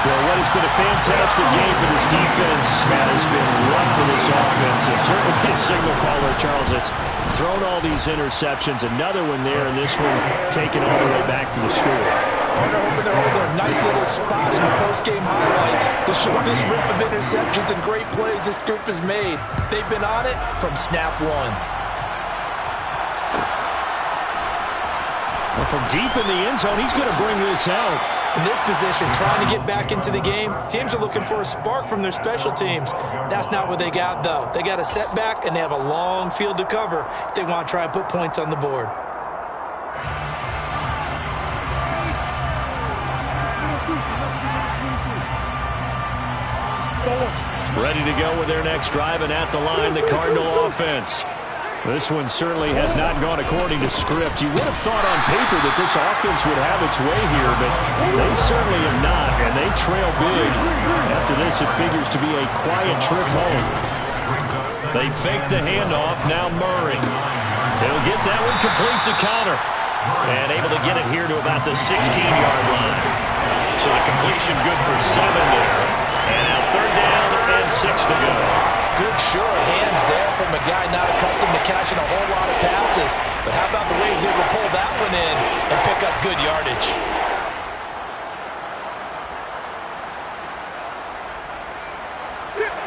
Well, what has been a fantastic game for this defense has been rough for this offense. And certainly a signal caller, Charles, that's thrown all these interceptions. Another one there, and this one taken all the way back for the score. They're hoping they're holding a nice little spot in the post-game highlights to show this rip of interceptions and great plays this group has made. They've been on it from snap one. Well, from deep in the end zone, he's going to bring this out. In this position, trying to get back into the game, teams are looking for a spark from their special teams. That's not what they got, though. They got a setback, and they have a long field to cover if they want to try and put points on the board. Ready to go with their next drive, and at the line, the Cardinal offense. This one certainly has not gone according to script. You would have thought on paper that this offense would have its way here, but they certainly have not, and they trail big. After this, it figures to be a quiet trip home. They fake the handoff, now Murray. They'll get that one complete to Connor. And able to get it here to about the 16-yard line. So the completion good for 7 there. And now 3rd down and 6 to go. Good sure hands there from a guy not accustomed to catching a whole lot of passes. But how about the way he was able to pull that one in and pick up good yardage?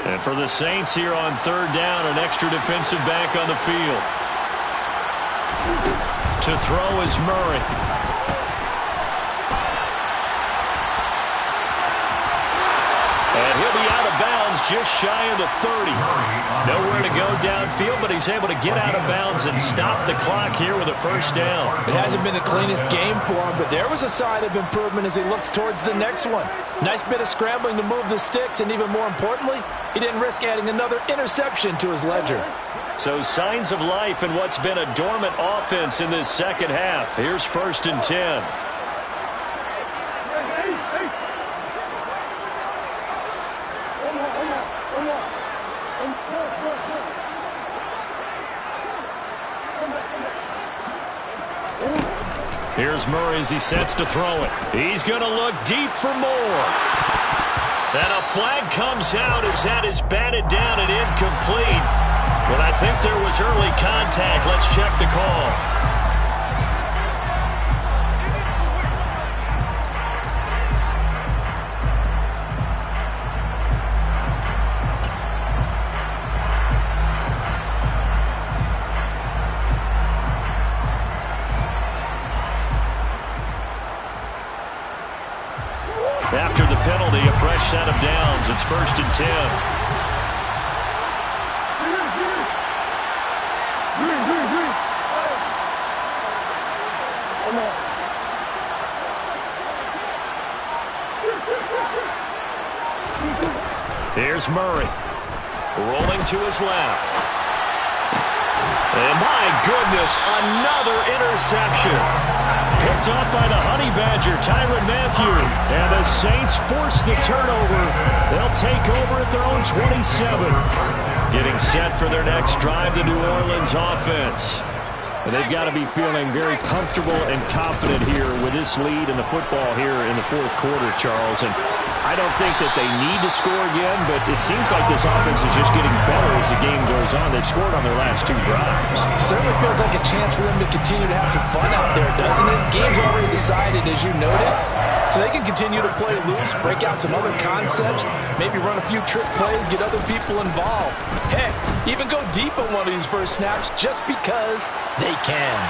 And for the Saints here on 3rd down, an extra defensive back on the field. To throw is Murray. And he'll be out of bounds just shy of the 30. Nowhere to go downfield, but he's able to get out of bounds and stop the clock here with a 1st down. It hasn't been the cleanest game for him, but there was a sign of improvement as he looks towards the next one. Nice bit of scrambling to move the sticks, and even more importantly, he didn't risk adding another interception to his ledger. So signs of life in what's been a dormant offense in this second half. Here's 1st and 10. Here's Murray as he sets to throw it. He's going to look deep for more. And a flag comes out as that is batted down and incomplete. But I think there was early contact. Let's check the call. After the penalty, a fresh set of downs. It's 1st and 10. Here's Murray. Rolling to his left. And my goodness, another interception. Picked off by the Honey Badger, Tyrann Mathieu. And the Saints force the turnover. They'll take over at their own 27. Getting set for their next drive, the New Orleans offense. And they've got to be feeling very comfortable and confident here with this lead in the football here in the 4th quarter, Charles. And I don't think that they need to score again, but it seems like this offense is just getting better as the game goes on. They've scored on their last 2 drives. Certainly feels like a chance for them to continue to have some fun out there, doesn't it? Game's already decided, as you noted. So they can continue to play loose, break out some other concepts, maybe run a few trick plays, get other people involved. Heck, even go deep on one of these first snaps just because they can.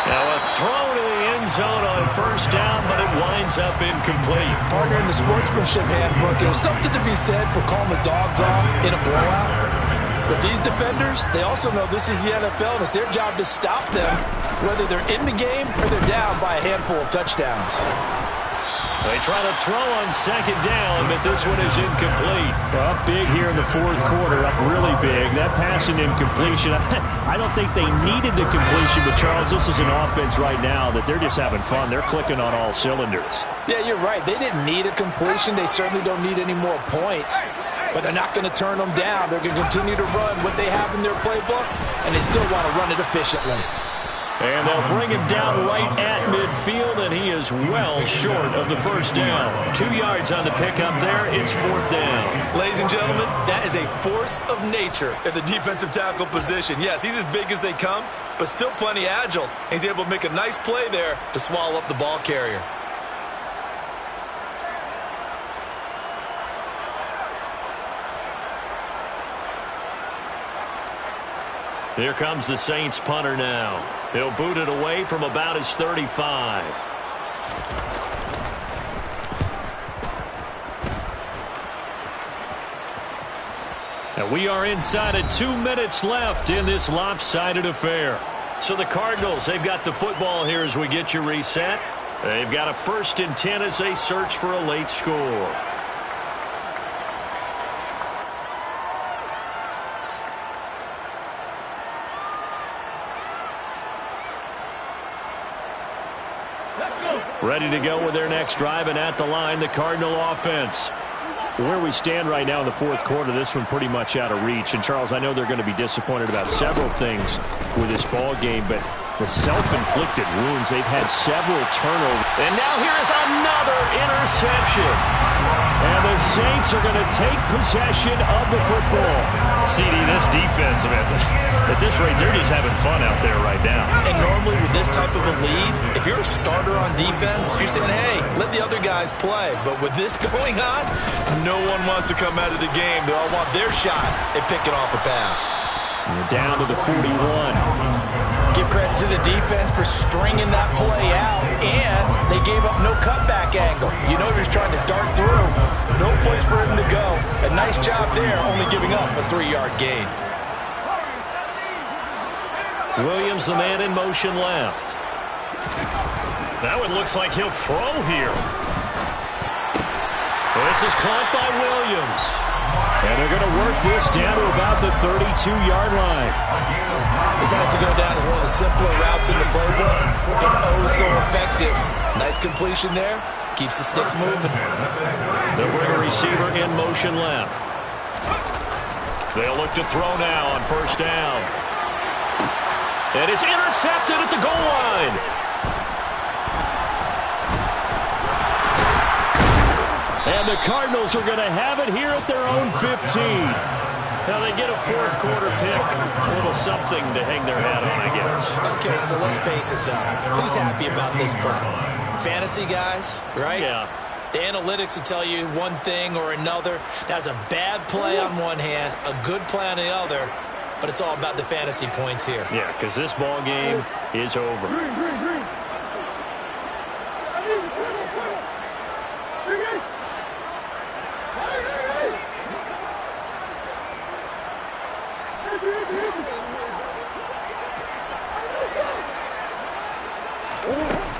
Now a throw to the end zone on first down, but it winds up incomplete. Partner, in the sportsmanship handbook, there's something to be said for calling the dogs off in a blowout. But these defenders, they also know this is the NFL, and it's their job to stop them, whether they're in the game or they're down by a handful of touchdowns. They try to throw on second down, but this one is incomplete. Up big here in the 4th quarter, up really big. That pass and incompletion, I don't think they needed the completion, but Charles, this is an offense right now that they're just having fun. They're clicking on all cylinders. Yeah, you're right. They didn't need a completion. They certainly don't need any more points. But they're not going to turn them down. They're going to continue to run what they have in their playbook, and they still want to run it efficiently. And they'll bring him down right at midfield, and he is well short of the first down. 2 yards on the pickup there. It's 4th down. Ladies and gentlemen, that is a force of nature at the defensive tackle position. Yes, he's as big as they come, but still plenty agile. He's able to make a nice play there to swallow up the ball carrier. Here comes the Saints punter now. He'll boot it away from about his 35. And we are inside of 2 minutes left in this lopsided affair. So the Cardinals, they've got the football here as we get you reset. They've got a 1st and 10 as they search for a late score. Ready to go with their next drive, and at the line, the Cardinal offense. Where we stand right now in the 4th quarter, this one pretty much out of reach. And, Charles, I know they're going to be disappointed about several things with this ball game, but the self-inflicted wounds, they've had several turnovers. And now here is another interception. And the Saints are going to take possession of the football. CD, this defense, man, at this rate, they're just having fun out there right now. And normally with this type of a lead, if you're a starter on defense, you're saying, hey, let the other guys play. But with this going on, no one wants to come out of the game. They all want their shot at picking off a pass. And we're down to the 41. Give credit to the defense for stringing that play out, and they gave up no cutback angle. You know he was trying to dart through. No place for him to go. A nice job there, only giving up a 3-yard gain. Williams, the man in motion left. That one looks like he'll throw here. This is caught by Williams. And they're going to work this down to about the 32-yard line. This has to go down as one of the simpler routes in the playbook, but oh so effective. Nice completion there. Keeps the sticks moving. They'll bring a receiver in motion left. They'll look to throw now on first down. And it's intercepted at the goal line. And the Cardinals are going to have it here at their own 15. Now they get a 4th quarter pick. A little something to hang their hat on, I guess. Okay, so let's face it, though. Who's happy about this play? Fantasy guys, right? Yeah. The analytics will tell you one thing or another. That's a bad play on one hand, a good play on the other, but it's all about the fantasy points here. Yeah, because this ball game is over.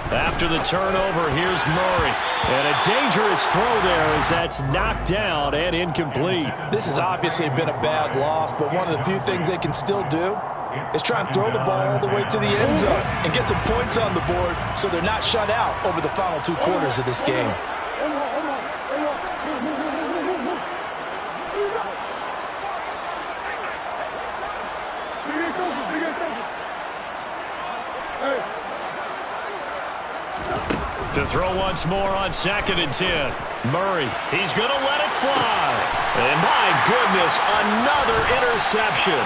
After the turnover, here's Murray. And a dangerous throw there as that's knocked down and incomplete. This has obviously been a bad loss, but one of the few things they can still do is try and throw the ball all the way to the end zone and get some points on the board so they're not shut out over the final 2 quarters of this game. To throw once more on 2nd and 10. Murray, he's going to let it fly. And my goodness, another interception.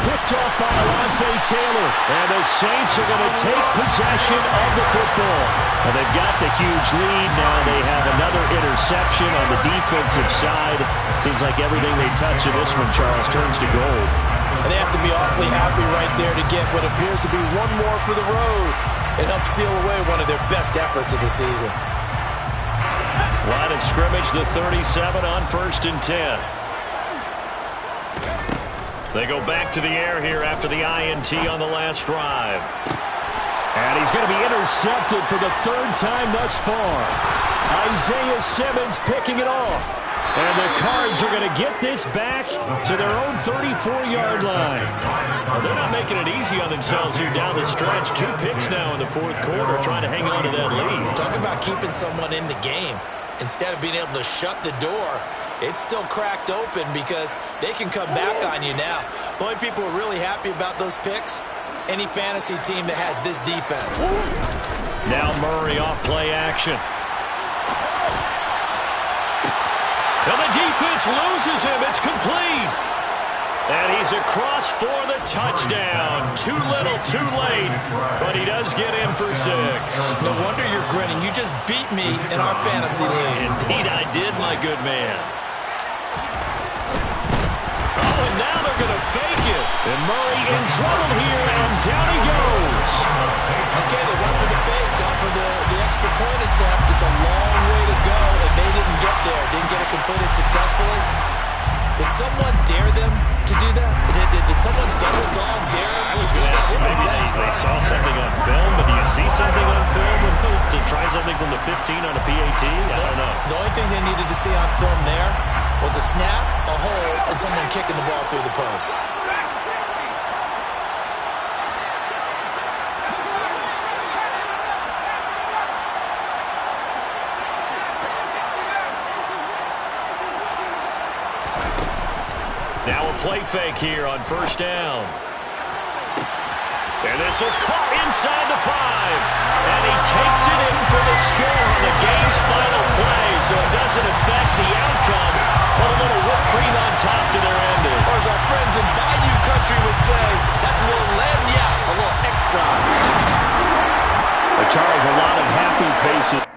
Picked off by Alontae Taylor. And the Saints are going to take possession of the football. And they've got the huge lead. Now they have another interception on the defensive side. Seems like everything they touch in this one, Charles, turns to gold. And they have to be awfully happy right there to get what appears to be one more for the road and help seal away one of their best efforts of the season. Line of scrimmage, the 37 on 1st and 10. They go back to the air here after the INT on the last drive. And he's going to be intercepted for the 3rd time thus far. Isaiah Simmons picking it off. And the Cards are going to get this back to their own 34-yard line. Well, they're not making it easy on themselves here down the stretch. 2 picks now in the 4th quarter trying to hang on to that lead. Talk about keeping someone in the game. Instead of being able to shut the door, it's still cracked open because they can come back on you now. The only people who are really happy about those picks, any fantasy team that has this defense. Now Murray off play action. And the defense loses him. It's complete. And he's across for the touchdown. Too little, too late. But he does get in for 6. No wonder you're grinning. You just beat me in our fantasy league. Indeed I did, my good man. Oh, and now they're going to fake it. And Murray in trouble here, and down he goes. Okay, they went for the fake, got for the extra point attempt. It's a long way to go, and they didn't get there. Didn't get it completed successfully. Did someone dare them to do that? Did someone double dog dare them? I was going to ask, maybe they saw something on film, but do you see something on film with those to try something from the 15 on a PAT? I don't know. The only thing they needed to see on film there was a snap, a hold, and someone kicking the ball through the post. Now a play fake here on 1st down. And this is caught inside the 5. And he takes it in for the score on the game's final play. So it doesn't affect the outcome. But a little whipped cream on top to their ending. Or as our friends in Bayou Country would say, that's a little lagniappe, a little extra. Charles, a lot of happy faces.